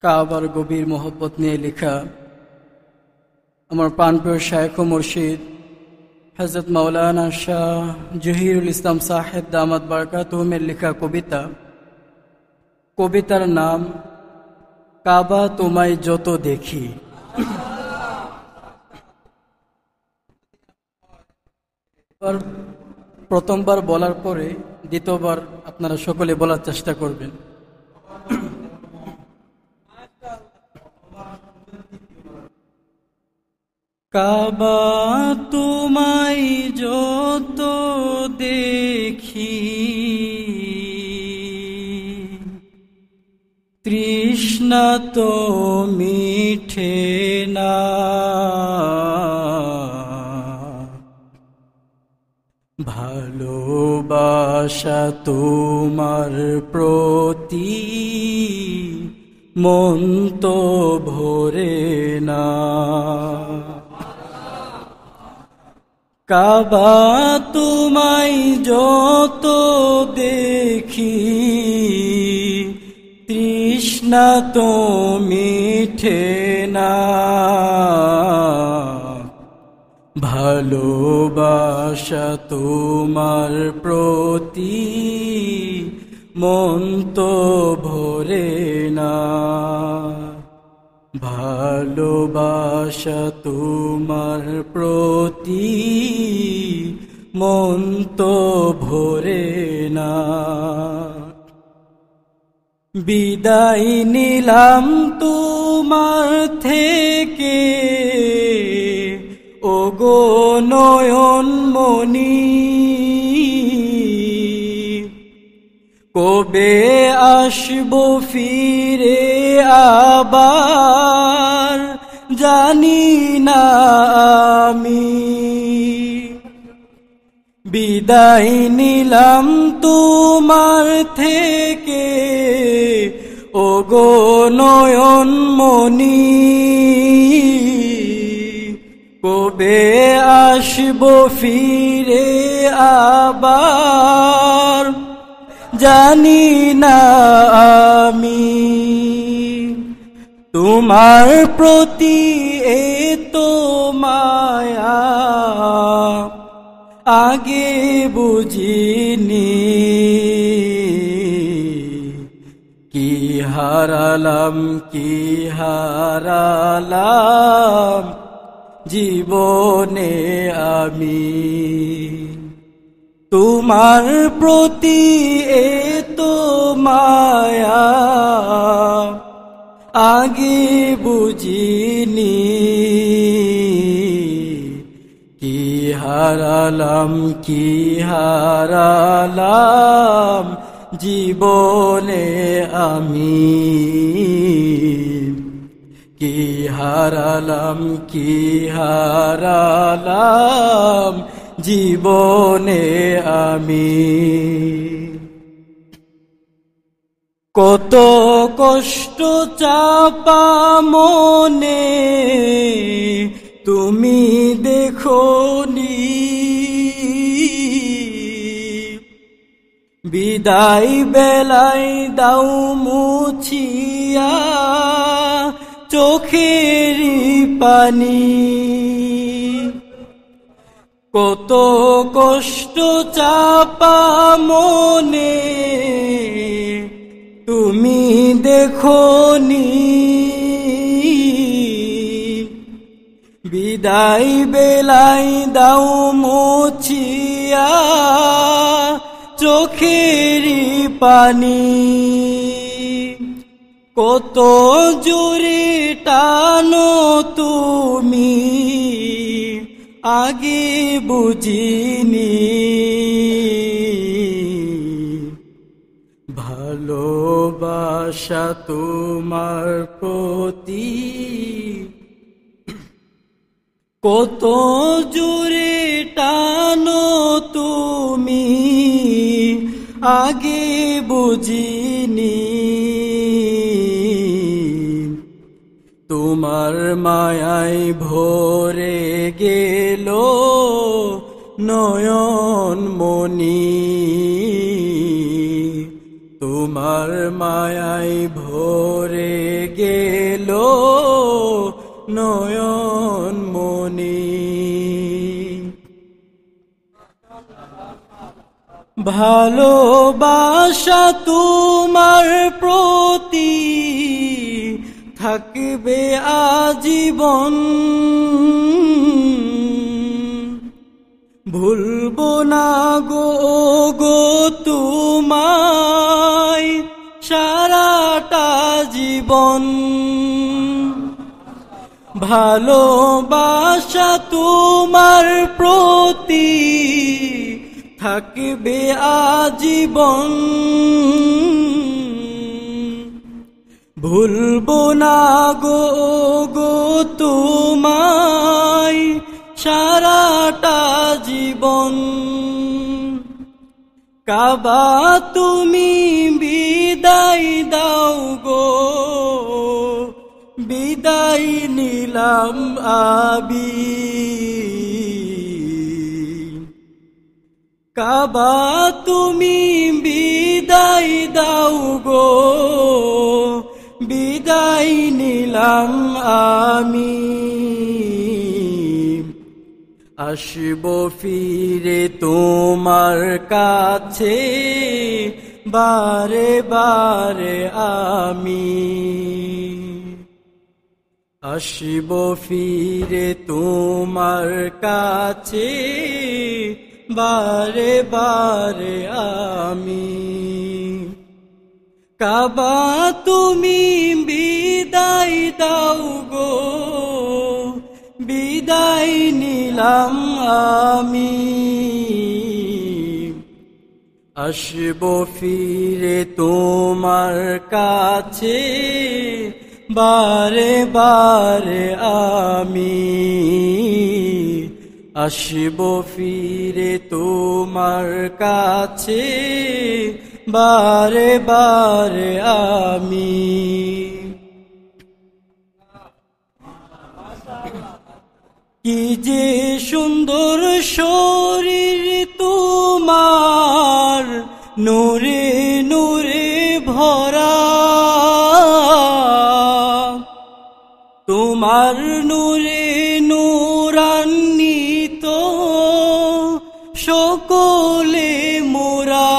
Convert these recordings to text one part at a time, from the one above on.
কাবার গভীর মোহব্বত নিয়ে লেখা আমার প্রাণপ্রিয় শায়খ ও মুর্শিদ হযরত মাওলানা শাহ জহিরুল ইসলাম সাহেব দামাত বারকাতুহুমের লেখা কবিতার নাম কাবা তোমায় যত দেখি। প্রথমবার বলার পরে দ্বিতীয়বার আপনারা সকলে বলার চেষ্টা করবেন। কাবা তোমায় যত দেখি তৃষ্ণা তো মিঠে না, ভালোবাসা তোমার প্রতি মন তো ভরে না। কাবা তোমায় যত দেখি তৃষ্ণা তো মিঠে না, ভালোবাসা তোমার প্রতি মন তো ভরে না, ভালোবাসা তোমার প্রতি মন তো ভরে না। বিদায় নিলাম তোমার থেকে ওগো নয়ন মনি, কবে আসবো ফিরে আবার জানি না আমি। বিদায় নিলাম তোমার থেকে ওগো নয়ন মনি, কবে আসবো ফিরে আবার জানি না আমি। তোমার প্রতি এতো মায়া আগে বুঝিনি, কি হারালাম জীবনে আমি। তোমার প্রতি এতো মায়া আগে বুঝিনি, কি হারালাম জীবনে আমি। কি হারালাম জীবনে আমি। কত কষ্ট চাপা মনে তুমি দেখোনি, বিদায় বেলায় দাও মুছিয়া চোখেরই পানি। কত কষ্ট চাপা মনে তুমি দেখোনি, বিদায় বেলায় দাও মুছিয়া চোখেরই পানি। কত জোরে টানো তুমি আগে বুঝিনি, ভালোবাসা তোমার প্রতি কত জোরে টানো তুমি আগে বুঝিনি। তোমার মায়ায় ভরে গেল নয়ন মনি, তোমার মায়ায় ভরে গেল নয়ন মনি। ভালোবাসা তোমার প্রতি থাকবে আজীবন, ভুলবো না গো গো তোমায় সারাটা জীবন। ভালোবাসা তোমার প্রতি থাকবে আজীবন, ভুলবো না গো গো তোমায় সারাটা জীবন। কাবা তুমি বিদায় দাও গো, বিদায় নিলাম আবি। কাবা তুমি বিদায় দাও গো, বিদায় নিলাম আমি। আসবো ফিরে তোমার কাছে বারে বারে আমি। আসবো ফিরে তোমার কাছে বারে বারে আমি। কাবা তুমি বিদায় দাও গো, বিদায় নিলাম আমি। আসবো ফিরে তোমার কাছে বারে বারে আমি। আসবো ফিরে তোমার কাছে বারে বারে আমি। কি যে সুন্দর শরীর তোমার, নূরে নূরে ভরা। তোমার নূরে নূরান্বিত সকলে মোরা।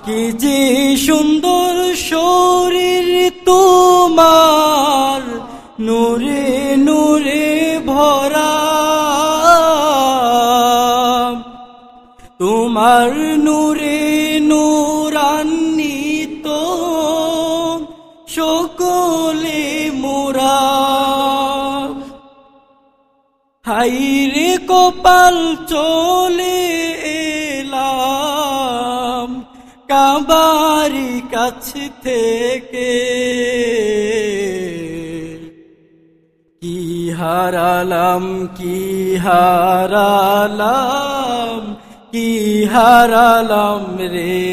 কি যে সুন্দর শরীর তোমার, নূরে নূরে ভরা। তোমার নূরে নূরান্বিত সকলে মোরা। হায়রে কপাল চলে এলাম কাবারি কাছে থেকে। কি হারালাম কি হারালাম কি হারালাম রে।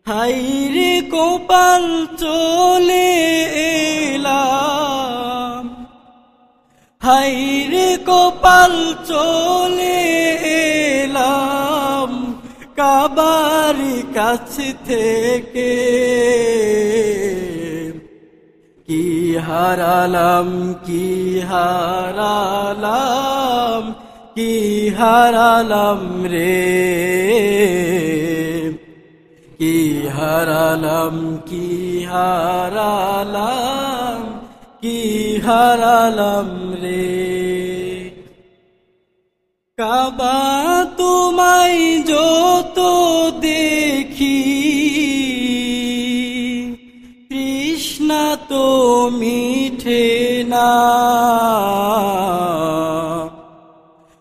হায়রে কপাল চলে এলাম, হায়রে কপাল চলে এলাম কাবারি কাছে থেকে। কি হারালাম কি হারালাম কি হারালাম রে। কি হারালাম কি হারালাম কি হারালাম রে। কাবা তোমায় যত দেখি তৃষ্ণা তো মিঠে না।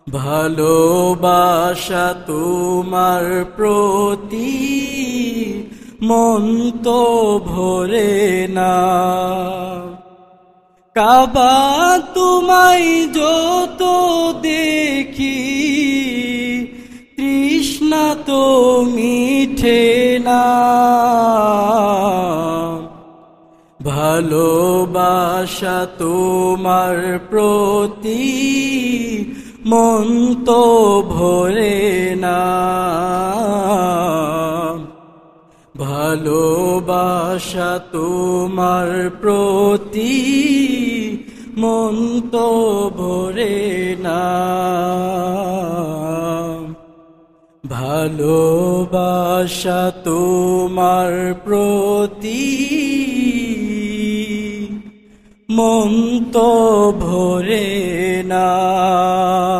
ভালোবাসা তোমার প্রতি মন তো ভরে না। কাবা তোমায় যত দেখি তৃষ্ণা তো মিঠে না। ভালোবাসা তোমার প্রতি মন তো ভরে না। ভালোবাসা তোমার প্রতি মন তো ভরে না। ভালোবাসা তোমার প্রতি মন তো ভরে না।